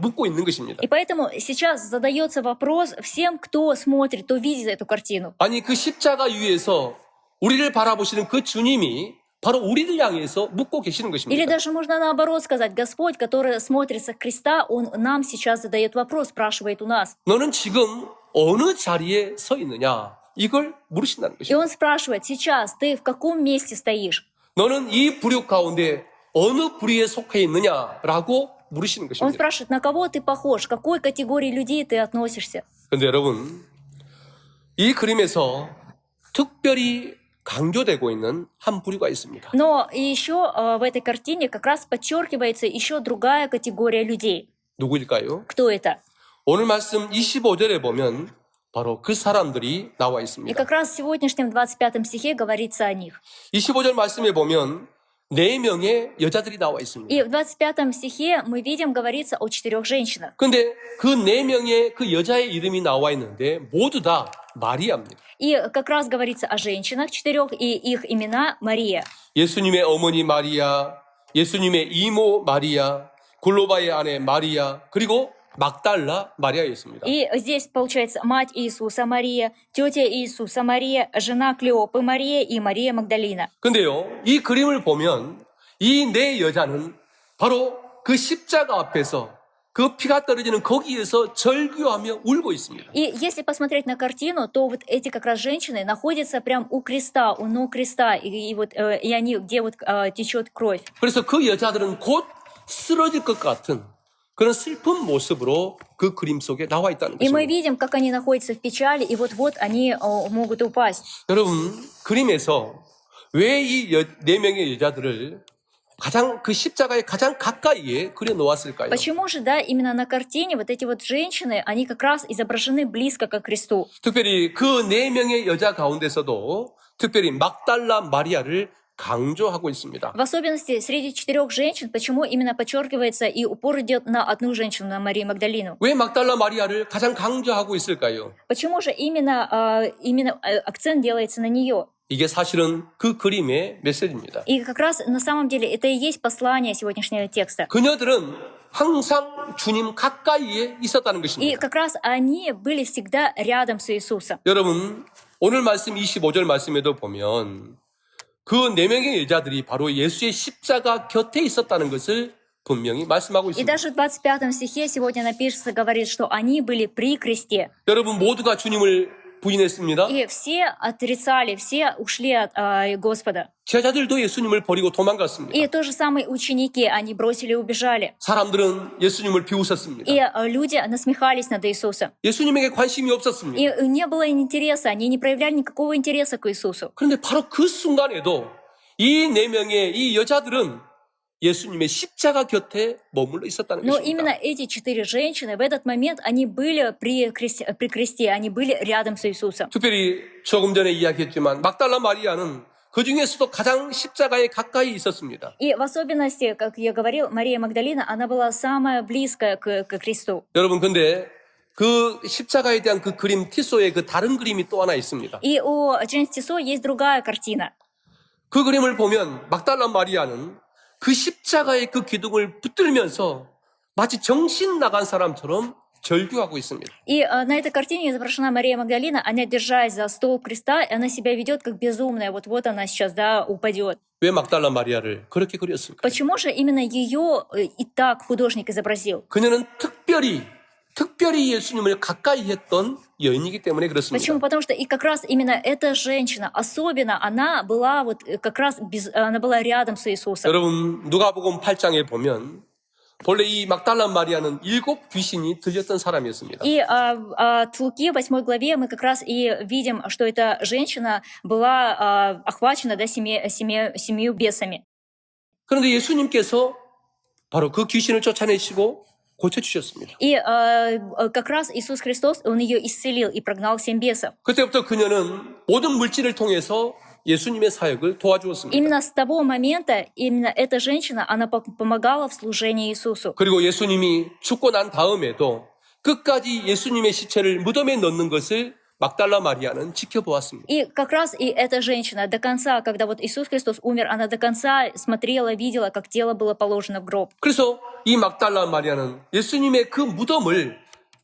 묻고 있는 것입니다. И поэтому сейчас задается вопрос всем, кто смотрит, кто видит эту картину. 아니 그 십자가 위에서 우리를 바라보시는 그 주님이 바로 우리를 향해서 묻고 계시는 Или 것입니다. даже можно наоборот сказать, Господь, который смотрит со креста, Он нам сейчас задает вопрос, спрашивает у нас. 너는 지금 어느 자리에 서 있느냐? 이걸 물으신다는 И 것입니다. Он спрашивает, сейчас ты в каком месте стоишь? 너는 이 부류 가운데 어느 부류에 속해 있느냐라고 물으시는 Он 것입니다. спрашивает, на кого ты похож, к какой категории людей ты относишься? 그런데 여러분, 이 그림에서 특별히 강조되고 있는 한 부류가 있습니다. Но еще в этой картине как раз подчеркивается еще другая категория людей. 누구일까요? Кто это? 오늘 말씀 25절에 보면 바로 그 사람들이 나와 И 있습니다. как раз в сегодняшнем 25 стихе говорится о них. 25절 말씀에 보면 4명의 여자들이 나와 있습니다. И в 25 стихе мы видим, говорится о 4 женщинах. 근데 그 4명의 그 여자의 이름이 나와 있는데 모두 다 마리아입니다. И как раз говорится о женщинах 4, и их имена Мария. 예수님의 어머니 마리아, 예수님의 이모 마리아, 골로바의 아내 마리아, 그리고 막달라 마리아였습니다. И здесь получается мать Иисуса Мария, тетя Иисуса Мария, жена Клеопы Мария и Мария Магдалина. 근데요, 이 그림을 보면 이 4 여자는 바로 그 십자가 앞에서 그 피가 떨어지는 거기에서 절규하며 울고 있습니다. И если посмотреть на картину, то вот эти как раз женщины находятся прям у креста, у ног креста, и они, где вот течет кровь. 그래서 그 여자들은 곧 쓰러질 것 같은 그런 슬픈 모습으로 그 그림 속에 나와 있다는 И мы 것입니다. видим, как они находятся в печали, и вот-вот они могут упасть. 여러분, 그림에서 왜 이 4명의 여자들을 가장 그 십자가에 가장 가까이에 그려 놓았을까요? Почему же, да, именно на картине вот эти вот женщины, они как раз изображены близко к кресту? 특별히 그 4명의 여자 가운데서도 특별히 막달라 마리아를 강조하고 있습니다. В особенности среди 4 женщин, почему именно подчеркивается и упор идет на одну женщину, на Марию Магдалину? 왜 막달라 마리아를 가장 강조하고 있을까요? Почему же именно акцент делается на нее? 이게 사실은 그 그림의 메시지입니다. И как раз на самом деле это и есть послание сегодняшнего текста. 그녀들은 항상 주님 가까이에 있었다는 И 것입니다. как раз они были всегда рядом с Иисусом. 여러분, 오늘 말씀 25절 말씀에도 보면 그 4명의 여자들이 바로 예수의 십자가 곁에 있었다는 것을 분명히 말씀하고 И 있습니다. даже в 25 стихе сегодня напишется, говорит, что они были при кресте. 여러분 모두가 주님을 부인했습니다. И все отрицали, все ушли от Господа. 제자들도 예수님을 버리고 도망갔습니다. И то же самое ученики, они бросили и убежали. 사람들은 예수님을 비웃었습니다. И люди насмехались над Иисусом. 예수님에게 관심이 없었습니다. И не было интереса, они не проявляли никакого интереса к Иисусу. 그런데 바로 그 순간에도 이 4명의 이 여자들은 예수님의 십자가 곁에 머물러 있었다는 Но именно 것입니다. эти 4 женщины в этот момент, они были при кресте, они были рядом с Иисусом. 특별히 조금 전에 이야기했지만 막달라 마리아는 그 중에서도 가장 십자가에 가까이 있었습니다. И в особенности, как я говорил, Мария Магдалина, она была самая близкая к кресту. 여러분 근데 그 십자가에 대한 그 그림 티소의 그 다른 그림이 또 하나 있습니다. И у Джеймс Тисо есть другая картина. 그 그림을 보면 막달라 마리아는 그 십자가의 그 기둥을 붙들면서 마치 정신 나간 사람처럼 절규하고 있습니다. И на этой картине изображена Мария Магдалина, она держась за столб креста, и она себя ведет как безумная. Вот она сейчас, да, упадет. 왜 막달라 마리아를 그렇게 그렸을까요? Почему же именно ее и так художник изобразил? 그녀는 특별히 예수님을 가까이 했던 여인이기 때문에 그렇습니다. Почему? Потому что и как раз именно эта женщина, особенно она была вот как раз она была рядом с Иисусом. 여러분 누가복음 8장에 보면 본래 이 막달라 마리아는 7 귀신이 들렸던 사람이었습니다. И от Луки, 8 главе, мы как раз и видим, что эта женщина была охвачена, да, 7 бесами. 그런데 예수님께서 바로 그 귀신을 쫓아내시고 고쳐주셨습니다. И как раз Иисус Христос, Он ее исцелил и прогнал 7 бесов. 그때부터 그녀는 모든 물질을 통해서 예수님의 사역을 도와주었습니다. Именно с того момента, именно эта женщина, она помогала в служении Иисусу. 그리고 예수님이 죽고 난 다음에도 끝까지 예수님의 시체를 무덤에 넣는 것을 막달라 마리아는 지켜보았습니다. И как раз и эта женщина до конца, когда вот Иисус Христос умер, она до конца смотрела, видела, как тело было положено в гроб. 그래서 이 막달라 마리아는 예수님의 그 무덤을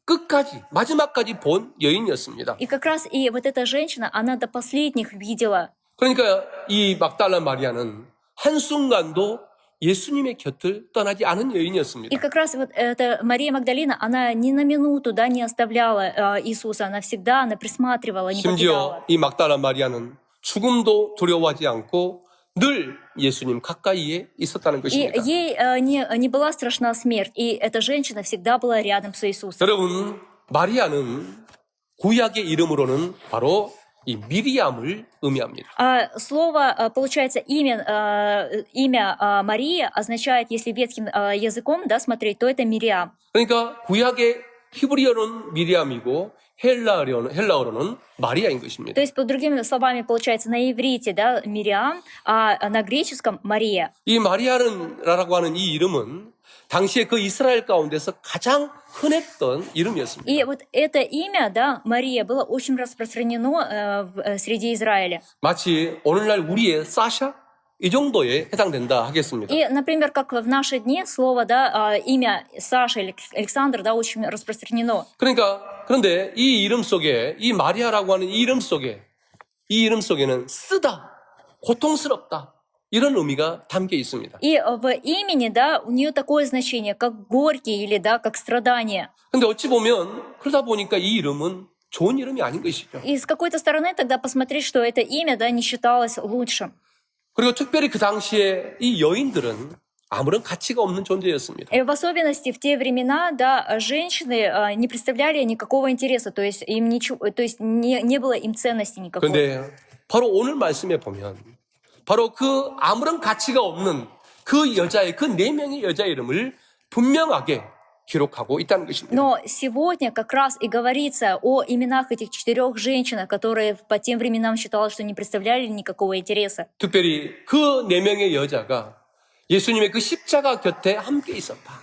끝까지 마지막까지 본 여인이었습니다. И как раз и вот эта женщина, она до последних видела. 그러니까 이 막달라 마리아는 한순간도 예수님의 곁을 떠나지 않은 И 여인이었습니다. как раз вот эта Мария Магдалина, она ни на минуту, да, не оставляла Иисуса, она всегда, она присматривала, не покидала. 심지어 이 막달라 마리아는 죽음도 두려워하지 않고 늘 예수님 가까이에 있었다는 И 것입니다. ей не была страшна смерть, и эта женщина всегда была рядом с Иисусом. 여러분, 마리아는 구약의 이름으로는 바로 이 미리암을 의미합니다. Слово, получается, имя Мария означает, если ветхим языком, да, смотреть, то это Мириам. 그러니까 구약의 히브리어는 미리암이고 헬라어로는 마리아인 것입니다. То есть, по другими словами, получается, на иврите, да, Мириам, а на греческом Мария. 이 마리아라고 하는 이 이름은 당시에 그 이스라엘 가운데서 가장 흔했던 이름이었습니다. И вот это имя, да, Мария, было очень распространено среди Израиля. 마치 오늘날 우리의 사샤 이 정도에 해당된다 하겠습니다. И, например, как в наши дни слово, да, имя Саша или Александр, да, очень распространено. 그런데 이 이름 속에 이 마리아라고 하는 이 이름 속에는 쓰다, 고통스럽다 이런 의미가 담겨 있습니다. И в имени, да, у нее такое значение, как горький или, да, как страдание. 근데 어찌 보면 그러다 보니까 이 이름은 좋은 이름이 아닌 것이죠. И с какой-то стороны тогда посмотреть, что это имя, да, не считалось лучшим. 그리고 특별히 그 당시에 이 여인들은 아무런 가치가 없는 존재였습니다. И в особенности в те времена, да, женщины не представляли никакого интереса, то есть им ничего, то есть не было им ценности никакой. 그런데 바로 오늘 말씀에 보면 바로 그 아무런 가치가 없는 그 여자의 그 네 명의 여자 이름을 분명하게 기록하고 있다는 것입니다. Но сегодня как раз и говорится о именах этих 4 женщин, которые по тем временам считалось, что не представляли никакого интереса. 특별히 그 네 명의 여자가 예수님의 그 십자가 곁에 함께 있었다.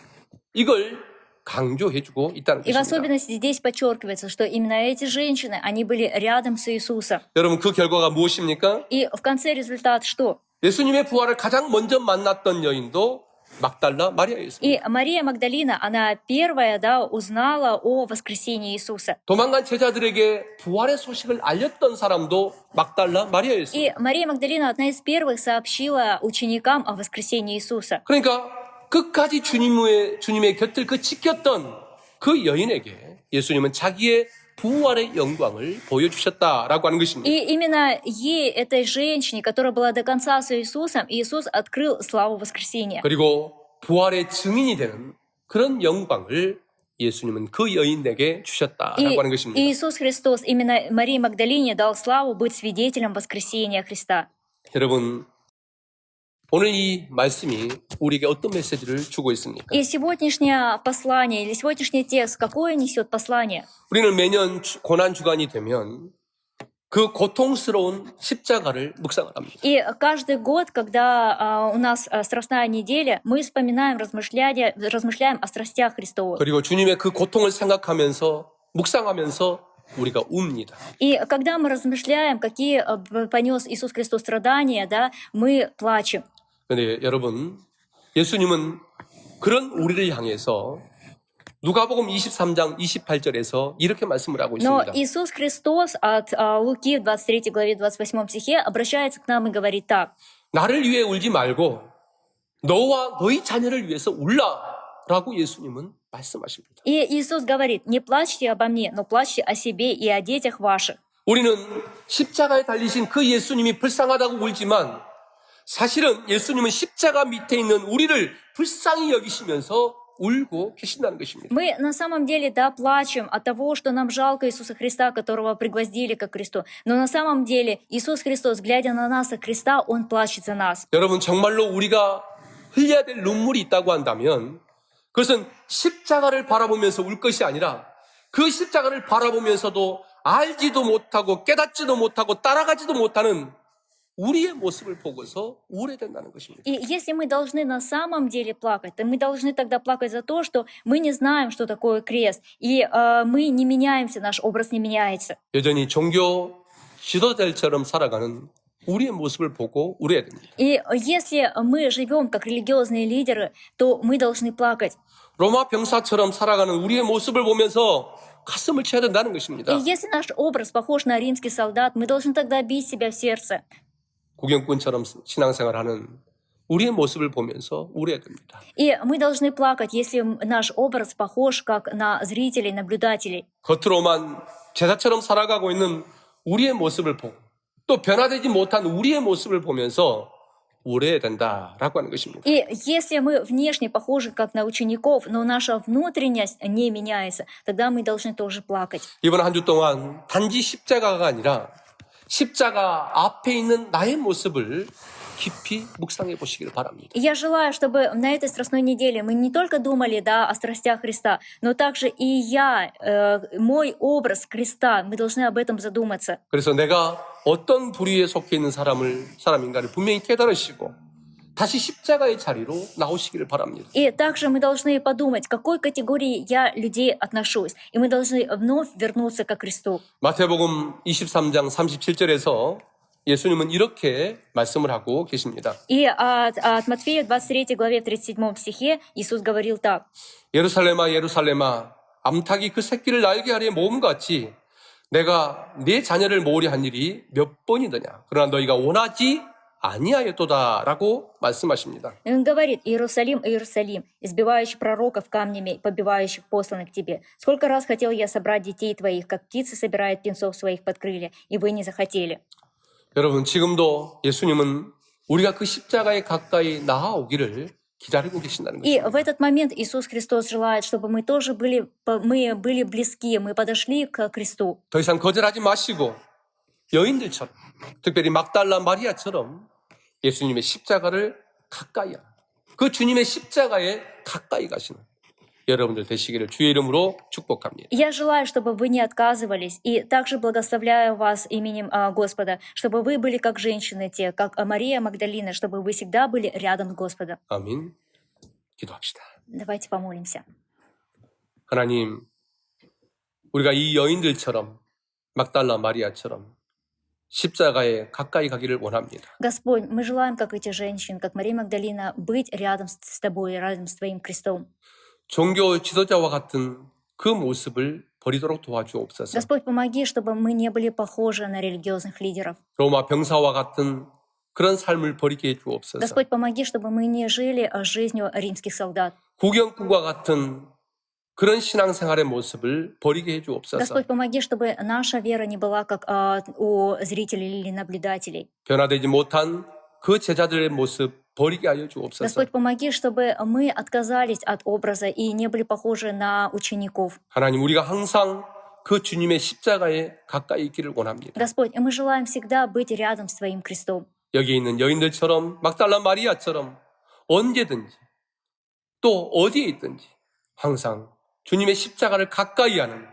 이걸 강조해주고 있다는 И в 것입니다. особенности здесь подчеркивается, что именно эти женщины, они были рядом с Иисусом. 여러분 그 결과가 무엇입니까? И в конце результат что? 예수님의 부활을 가장 먼저 만났던 여인도 막달라 마리아였습니다. И Мария Магдалина, она первая, да, узнала о воскресении Иисуса. 도망간 제자들에게 부활의 소식을 알렸던 사람도 막달라 마리아였습니다. И Мария Магдалина одна из первых сообщила ученикам о воскресении Иисуса. 그러니까 끝까지 주님의 곁을 지켰던 그 여인에게 예수님은 자기의 부활의 영광을 보여주셨다라고 하는 것입니다. И именно ей, этой женщине, которая была до конца с Иисусом, Иисус открыл славу воскресения. 그리고 부활의 증인이 되는 그런 영광을 예수님은 그 여인에게 주셨다라고 И 하는 것입니다. Иисус Христос именно Марии Магдалине дал славу быть свидетелем воскресения Христа. 여러분, 오늘 이 말씀이 우리에게 어떤 메시지를 주고 있습니까? И сегодняшнее послание, или сегодняшний текст, какое несет послание? 우리는 매년 고난 주간이 되면 그 고통스러운 십자가를 묵상을 합니다. И каждый год, когда у нас Страстная неделя, мы вспоминаем, размышляем о страстях Христовых. 그리고 주님의 그 고통을 생각하면서 묵상하면서 우리가 웁니다. И когда мы размышляем, какие понес Иисус Христос страдания, да, мы плачем. 그런데 여러분, 예수님은 그런 우리를 향해서 누가복음 23장 28절에서 이렇게 말씀을 하고 Но 있습니다. Иисус Христос от Луки в 23 главе 28 стихе обращается к нам и говорит так. 나를 위해 울지 말고 너와 너희 자녀를 위해서 울라라고 예수님은 말씀하십니다. И Иисус говорит, не плачьте обо мне, но плачьте о себе и о детях ваших. 우리는 십자가에 달리신 그 예수님이 불쌍하다고 울지만 사실은 예수님은 십자가 밑에 있는 우리를 불쌍히 여기시면서 울고 계신다는 것입니다. Мы на самом деле, да, плачем от того, что нам жалко Иисуса Христа, которого пригвоздили ко кресту. Но на самом деле Иисус Христос, глядя на нас, от креста, Он плачет за нас. 여러분 정말로 우리가 흘려야 될 눈물이 있다고 한다면 그것은 십자가를 바라보면서 울 것이 아니라 그 십자가를 바라보면서도 알지도 못하고 깨닫지도 못하고 따라가지도 못하는 우리의 모습을 보고서 우울해된다는 것입니다. И если мы должны на самом деле плакать, то мы должны тогда плакать за то, что мы не знаем, что такое крест, и мы не меняемся, наш образ не меняется. 여전히 종교 지도자들처럼 살아가는 우리의 모습을 보고 우려야 됩니다. И если мы живем как религиозные лидеры, то мы должны плакать. 로마 병사처럼 살아가는 우리의 모습을 보면서 가슴을 쳐야 된다는 것입니다. И если наш образ похож на римский солдат, мы должны тогда бить себя в сердце. 구경꾼처럼 신앙생활하는 우리의 모습을 보면서 우려야 됩니다. И мы должны плакать, если наш образ похож как на зрителей, наблюдателей. 겉으로만 제사처럼 살아가고 있는 우리의 모습을 보고 또 변화되지 못한 우리의 모습을 보면서 우려야 된다라고 하는 것입니다. И если мы внешне похожи как на учеников, но наша внутренность не меняется, тогда мы должны тоже плакать. 이번 한 주 동안 단지 십자가가 아니라 십자가 앞에 있는 나의 모습을 깊이 묵상해 보시기를 바랍니다. И я желаю, чтобы на этой страстной неделе мы не только думали, да, о страстях Христа, но также и я, мой образ креста, мы должны об этом задуматься. 그래서 내가 어떤 부류에 속해 있는 사람인가를 분명히 깨달으시고 다시 십자가의 자리로 나오시기를 바랍니다. И также мы должны подумать, к какой категории я людей отношусь. И мы должны вновь вернуться ко Христу. 마태복음 23장 37절에서 예수님은 이렇게 말씀을 하고 계십니다. И от Матфея 23 главе в 37 стихе Иисус говорил так. 예루살렘아 예루살렘아 암탉이 그 새끼를 날게 하려 모음같이 내가 네 자녀를 모으려 한 일이 몇 번이더냐. 그러나 너희가 원하지 아니하였도다라고 말씀하십니다. И он говорит: Иерусалим, Иерусалим, избивающий пророков камнями, побивающих посланных тебе. Сколько раз хотел я собрать детей твоих, как птицы собирают птенцов своих под крылья, и вы не захотели. 여러분 지금도 예수님은 우리가 그 십자가에 가까이 나아오기를 기다리고 계신다는 И 것입니다. в этот момент Иисус Христос желает, чтобы мы тоже были близки, мы подошли к кресту. 더 이상 거절하지 마시고 여인들처럼 특별히 막달라 마리아처럼 예수님의 십자가를 가까이 하는 그 주님의 십자가에 가까이 가시는 여러분들 되시기를 주의 이름으로 축복합니다. Я желаю, чтобы вы не отказывались, и также благословляю вас именем Господа, чтобы вы были как женщины те, как Мария Магдалина, чтобы вы всегда были рядом с Господом. 아멘. 기도합시다. Давайте помолимся. 하나님, 우리가 이 여인들처럼 막달라 마리아처럼 십자가에 가까이 가기를 원합니다. Господь, мы желаем, как эти женщины, как Мария Магдалина, быть рядом с Тобой, рядом с Твоим крестом. 종교 지도자와 같은 그 모습을 버리도록 도와주옵소서. Господь, помоги, чтобы мы не были похожи на религиозных лидеров. 로마 병사와 같은 그런 삶을 버리게 해주옵소서. Господь, помоги, чтобы мы не жили жизнью римских солдат. 구경꾼과 같은 그런 신앙생활의 모습을 버리게 해주옵소서. Господь, помоги, чтобы наша вера не была как у зрителей или наблюдателей. 변화되지 못한 그 제자들의 모습 버리게 하여 주옵소서. Господь, помоги, чтобы мы отказались от образа и не были похожи на учеников. 하나님, 우리가 항상 그 주님의 십자가에 가까이 있기를 원합니다. Господь, и мы желаем всегда быть рядом с Твоим крестом. 여기 있는 여인들처럼 막달라 마리아처럼 언제든지 또 어디에 있든지 항상 주님의 십자가를 가까이 하는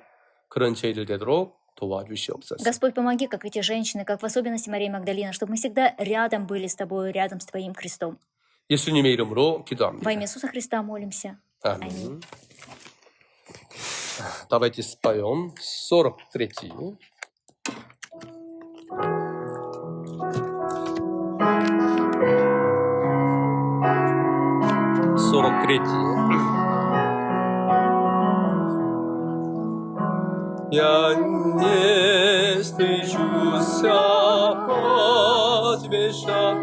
그런 저희들 되도록 도와주시옵소서. Господь, помоги, как эти женщины, как в особенности Мария Магдалина, чтобы мы всегда рядом были с Тобой, рядом с Твоим крестом. 예수님의 이름으로 기도합니다. Во имя Иисуса Христа молимся. 아멘. Давайте споем 43. Я не стыжусь подвижа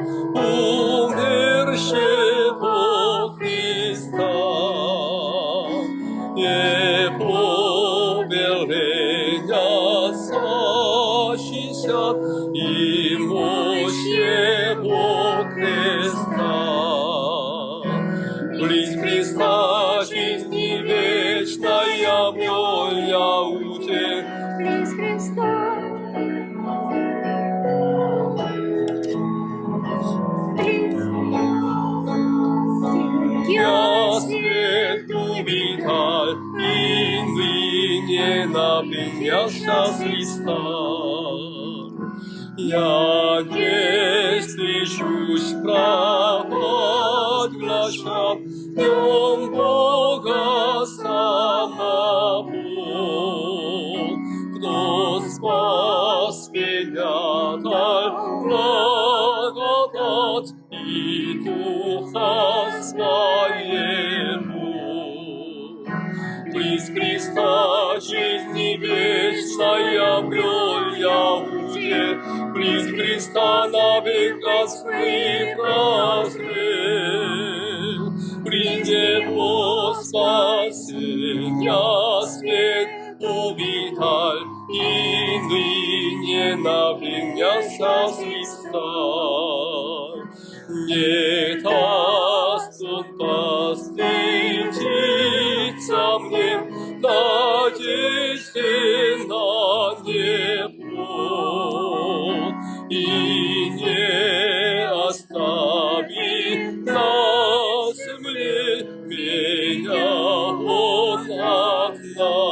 умершего Христа, не повеления сощищат и мощь Его креста. Близ Христа жизни вечная воля утех. Близ Христа. Я свет увидал, и ныне напрягся Христа. Я не слышусь провозглашав днем Бога самого. Кто спас меня, дай благодать и Духа Своему. Близ Христа жизни вечная обрел я уже, близ Христа навек Господь прозрел. При Него спасения свет увидал, и ныне навек ся Христа. Не даст Он постыдиться мне, надежде на небо, и не оставит на земле меня Он одного.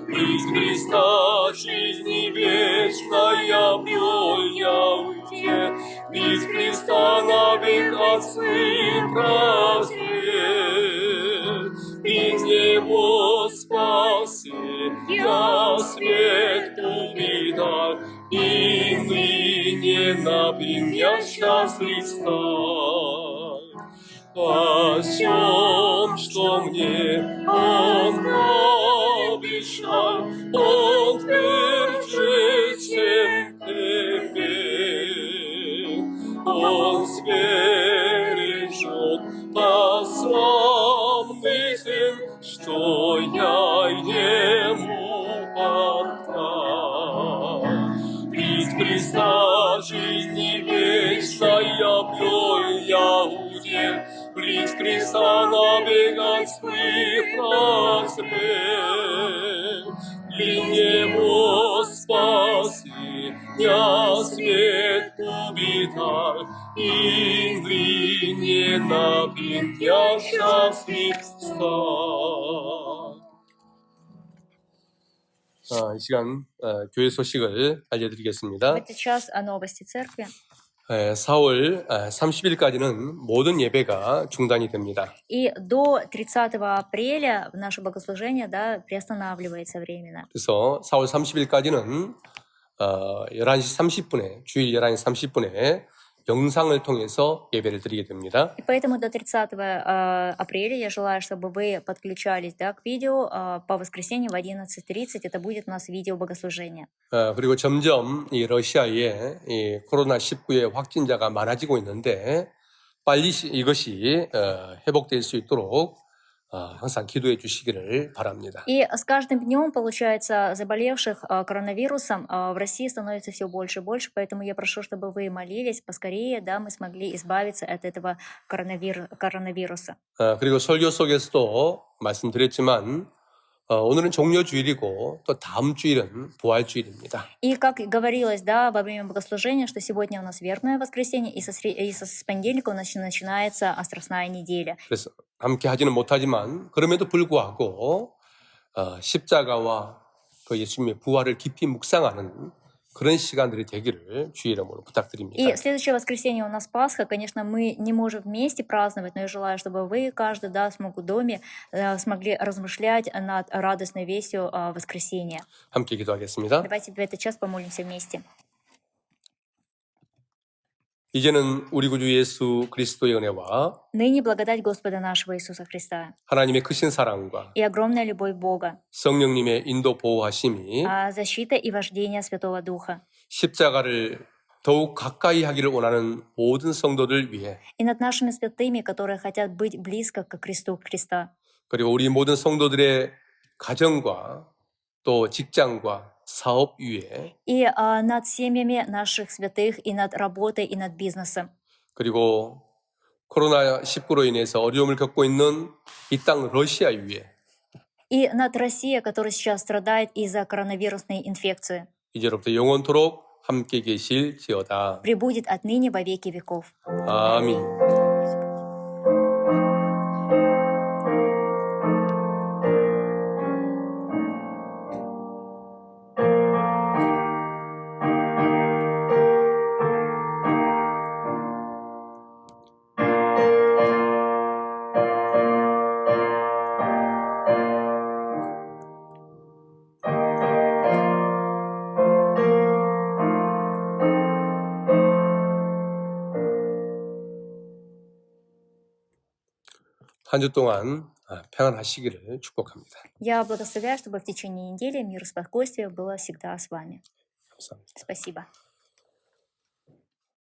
Близ Христа жизни вечная обрел я уже, близ Христа навек Отцы прозрел. И Него спасения свет увидал, и ныне напрямя Христа. О всем, что мне Он обещал, Он тверже, чем тебе. Он сбережет посланный тем, что я Ему отдал. Близ Христа жизни вечной обрел я уже, близ Христа навек Отцы прозрел. И Него спасения свет увидал, и ныне напрямя Христа. 이 시간 교회 소식을 알려드리겠습니다. В этот час о новости церкви. 4월 30일까지는 모든 예배가 중단이 됩니다. И до 30 апреля наше богослужение приостанавливается временно. 그래서 4월 30일까지는 11시 30분에 주일 11시 30분에 영상을 통해서 예배를 드리게 됩니다. И поэтому до 30 апреля я желаю, чтобы вы подключались к видео по воскресеньям в 11:30. Это будет у нас видео богослужения. 그리고 점점 이 러시아에 이 코로나19의 확진자가 많아지고 있는데 빨리 이것이 회복될 수 있도록 항상 기도해 주시기를 바랍니다. И с каждым днем, получается, заболевших коронавирусом в России становится все больше и больше, поэтому я прошу, чтобы вы молились поскорее, мы смогли избавиться от этого коронавируса. 그리고 설교 속에서도 말씀드렸지만 오늘은 종료주일이고 또 다음 주일은 부활주일입니다. И как говорилось, во время богослужения, что сегодня у нас вербное воскресенье, и с понедельника у нас начинается Страстная неделя. 그래서 함께 하지는 못하지만 그럼에도 불구하고 십자가와 그 예수님의 부활을 깊이 묵상하는 그런 시간들이 되기를 주의 이름으로 부탁드립니다. И следующее воскресенье у нас Пасха. Конечно, мы не можем вместе праздновать, но я желаю, чтобы вы, каждый смог в доме, смогли размышлять над радостной вестью воскресения. 함께 기도하겠습니다. Давайте в этот час помолимся вместе. 이제는 우리 구주 예수 그리스도의 은혜와 Ныне благодать Господа нашего Иисуса Христа 하나님의 크신 사랑과 и огромная любовь Бога, 성령님의 인도 보호하심이 защита и вождение Святого Духа, 십자가를 더욱 가까이 하기를 원하는 모든 성도들 위해 и над нашими святыми, которые хотят быть близко к кресту Христа, 그리고 우리 모든 성도들의 가정과 또 직장과 사업 위에 и над семьями наших святых, и над работой, и над бизнесом. 그리고 코로나19로 인해서 어려움을 겪고 있는 이 땅 러시아 위에 И над Россией, которая сейчас страдает из-за коронавирусной инфекции, 이제로부터 영원토록 함께 계실지어다. пребудет отныне во веки веков. 아멘. 한 주 동안 평안하시기를 축복합니다. Я благословляю, чтобы в течение недели мир и спокойствие было всегда с вами. 감사합니다. Спасибо.